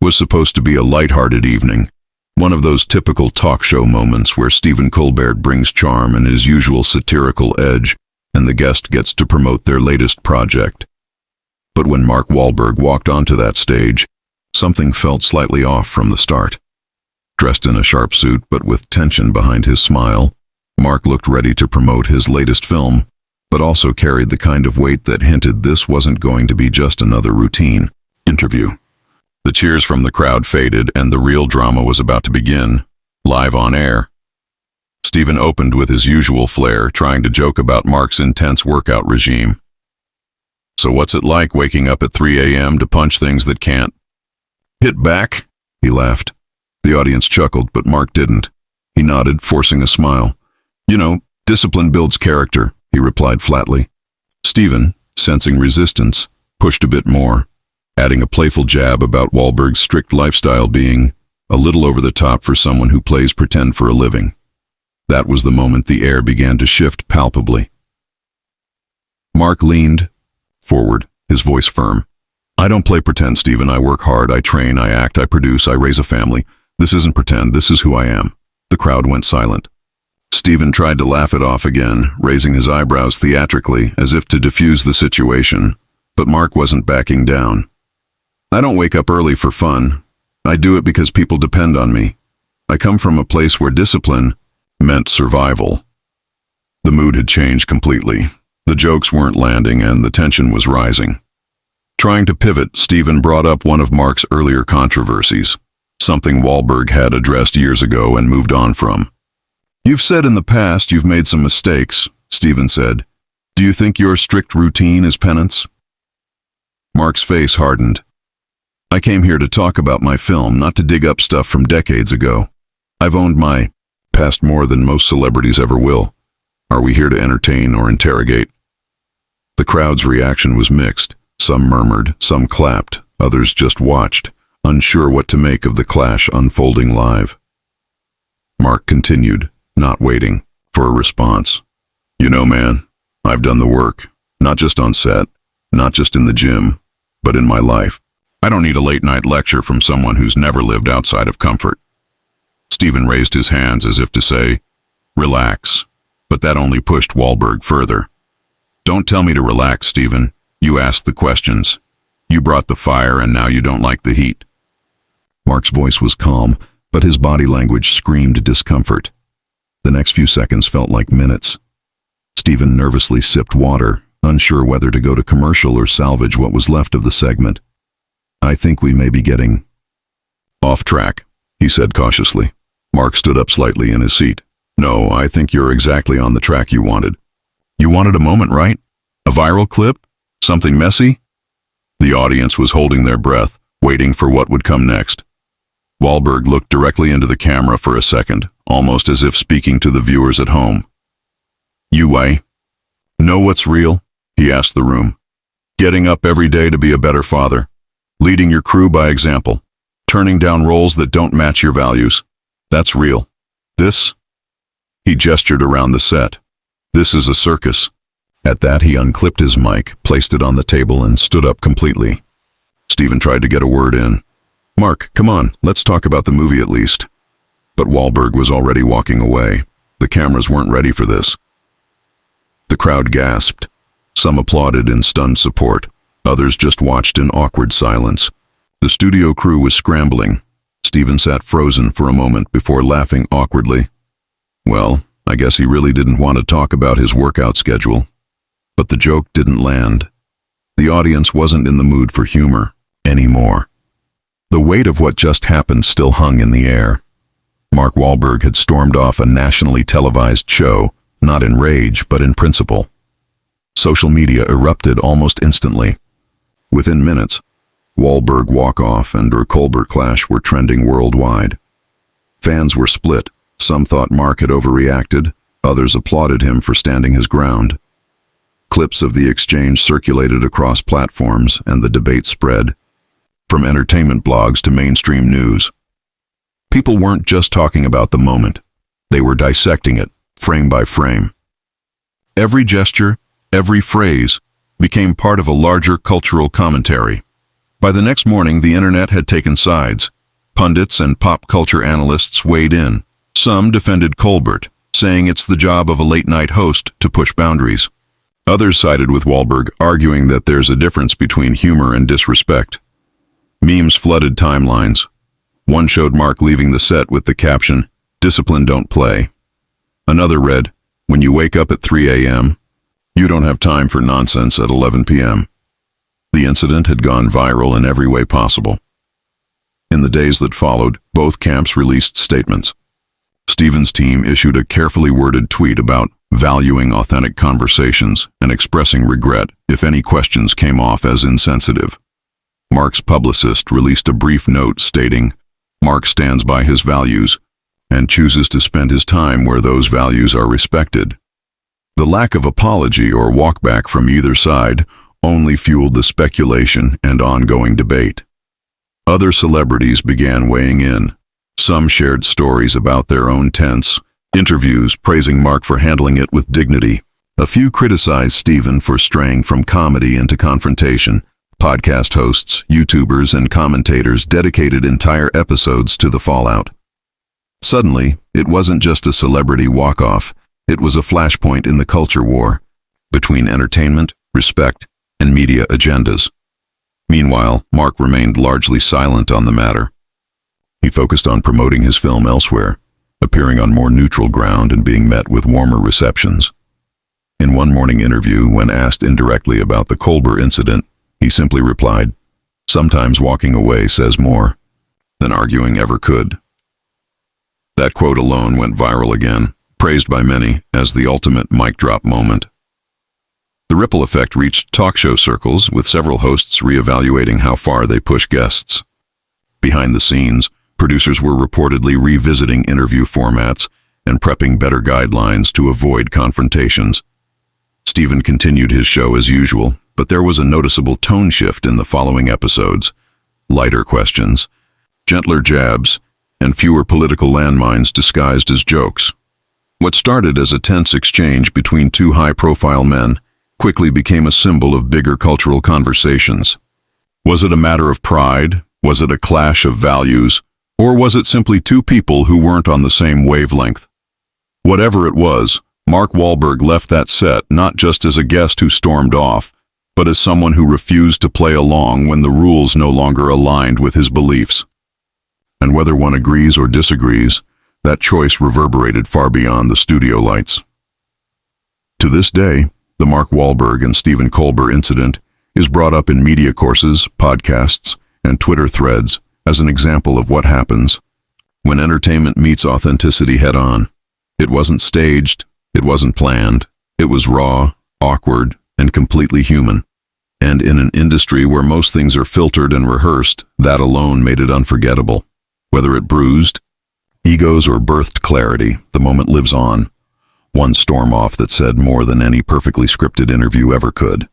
was supposed to be a light-hearted evening, one of those typical talk show moments where Stephen Colbert brings charm and his usual satirical edge, and the guest gets to promote their latest project. But when Mark Wahlberg walked onto that stage, something felt slightly off from the start. Dressed in a sharp suit but with tension behind his smile, Mark looked ready to promote his latest film, but also carried the kind of weight that hinted this wasn't going to be just another routine interview. The cheers from the crowd faded and the real drama was about to begin, live on air. Stephen opened with his usual flair, trying to joke about Mark's intense workout regime. "So what's it like waking up at 3 a.m. to punch things that can't hit back?" He laughed. The audience chuckled, but Mark didn't. He nodded, forcing a smile. "You know, discipline builds character," he replied flatly. Stephen, sensing resistance, pushed a bit more, adding a playful jab about Wahlberg's strict lifestyle being a little over the top for someone who plays pretend for a living. That was the moment the air began to shift palpably. Mark leaned forward, his voice firm. "I don't play pretend, Stephen. I work hard, I train, I act, I produce, I raise a family. This isn't pretend, this is who I am." The crowd went silent. Stephen tried to laugh it off again, raising his eyebrows theatrically as if to diffuse the situation, but Mark wasn't backing down. "I don't wake up early for fun. I do it because people depend on me. I come from a place where discipline meant survival." The mood had changed completely. The jokes weren't landing and the tension was rising. Trying to pivot, Stephen brought up one of Mark's earlier controversies, something Wahlberg had addressed years ago and moved on from. "You've said in the past you've made some mistakes," Stephen said. "Do you think your strict routine is penance?" Mark's face hardened. "I came here to talk about my film, not to dig up stuff from decades ago. I've owned my past more than most celebrities ever will. Are we here to entertain or interrogate?" The crowd's reaction was mixed. Some murmured, some clapped, others just watched, unsure what to make of the clash unfolding live. Mark continued, not waiting for a response. "You know, man, I've done the work, not just on set, not just in the gym, but in my life. I don't need a late-night lecture from someone who's never lived outside of comfort." Stephen raised his hands as if to say, "Relax," but that only pushed Wahlberg further. "Don't tell me to relax, Stephen. You asked the questions. You brought the fire and now you don't like the heat." Mark's voice was calm, but his body language screamed discomfort. The next few seconds felt like minutes. Stephen nervously sipped water, unsure whether to go to commercial or salvage what was left of the segment. "I think we may be getting off track," he said cautiously. Mark stood up slightly in his seat. "No, I think you're exactly on the track you wanted. You wanted a moment, right? A viral clip? Something messy?" The audience was holding their breath, waiting for what would come next. Wahlberg looked directly into the camera for a second, almost as if speaking to the viewers at home. "You know what's real?" he asked the room. "Getting up every day to be a better father, leading your crew by example, turning down roles that don't match your values. That's real. This," he gestured around the set, "this is a circus." At that, he unclipped his mic, placed it on the table, and stood up completely. Stephen tried to get a word in. "Mark, come on, let's talk about the movie at least." But Wahlberg was already walking away. The cameras weren't ready for this. The crowd gasped. Some applauded in stunned support. Others just watched in awkward silence. The studio crew was scrambling. Stephen sat frozen for a moment before laughing awkwardly. Well, I guess he really didn't want to talk about his workout schedule. But the joke didn't land. The audience wasn't in the mood for humor anymore. The weight of what just happened still hung in the air. Mark Wahlberg had stormed off a nationally televised show, not in rage, but in principle. Social media erupted almost instantly. Within minutes, Wahlberg walk-off and Colbert clash were trending worldwide. Fans were split. Some thought Mark had overreacted. Others applauded him for standing his ground. Clips of the exchange circulated across platforms, and the debate spread, from entertainment blogs to mainstream news. People weren't just talking about the moment. They were dissecting it, frame by frame. Every gesture, every phrase, became part of a larger cultural commentary. By the next morning, the internet had taken sides. Pundits and pop culture analysts weighed in. Some defended Colbert, saying it's the job of a late-night host to push boundaries. Others sided with Wahlberg, arguing that there's a difference between humor and disrespect. Memes flooded timelines. One showed Mark leaving the set with the caption, "Discipline don't play." Another read, "When you wake up at 3 a.m., you don't have time for nonsense at 11 p.m. The incident had gone viral in every way possible. In the days that followed, both camps released statements. Stephen's team issued a carefully worded tweet about valuing authentic conversations and expressing regret if any questions came off as insensitive. Mark's publicist released a brief note stating, "Mark stands by his values and chooses to spend his time where those values are respected." The lack of apology or walkback from either side only fueled the speculation and ongoing debate. Other celebrities began weighing in. Some shared stories about their own tense interviews, praising Mark for handling it with dignity. A few criticized Stephen for straying from comedy into confrontation. Podcast hosts, YouTubers, and commentators dedicated entire episodes to the fallout. Suddenly, it wasn't just a celebrity walk-off, it was a flashpoint in the culture war between entertainment, respect, and media agendas. Meanwhile, Mark remained largely silent on the matter. He focused on promoting his film elsewhere, appearing on more neutral ground and being met with warmer receptions. In one morning interview, when asked indirectly about the Colbert incident, he simply replied, "Sometimes walking away says more than arguing ever could." That quote alone went viral again, praised by many as the ultimate mic drop moment. The ripple effect reached talk show circles, with several hosts reevaluating how far they push guests. Behind the scenes, producers were reportedly revisiting interview formats and prepping better guidelines to avoid confrontations. Stephen continued his show as usual, but there was a noticeable tone shift in the following episodes. Lighter questions, gentler jabs, and fewer political landmines disguised as jokes. What started as a tense exchange between two high-profile men quickly became a symbol of bigger cultural conversations. Was it a matter of pride? Was it a clash of values? Or was it simply two people who weren't on the same wavelength? Whatever it was, Mark Wahlberg left that set not just as a guest who stormed off, but as someone who refused to play along when the rules no longer aligned with his beliefs. And whether one agrees or disagrees, that choice reverberated far beyond the studio lights. To this day, the Mark Wahlberg and Stephen Colbert incident is brought up in media courses, podcasts, and Twitter threads as an example of what happens when entertainment meets authenticity head-on. It wasn't staged, it wasn't planned, it was raw, awkward, and completely human. And in an industry where most things are filtered and rehearsed, that alone made it unforgettable. Whether it bruised egos or birthed clarity, the moment lives on. One storm off that said more than any perfectly scripted interview ever could.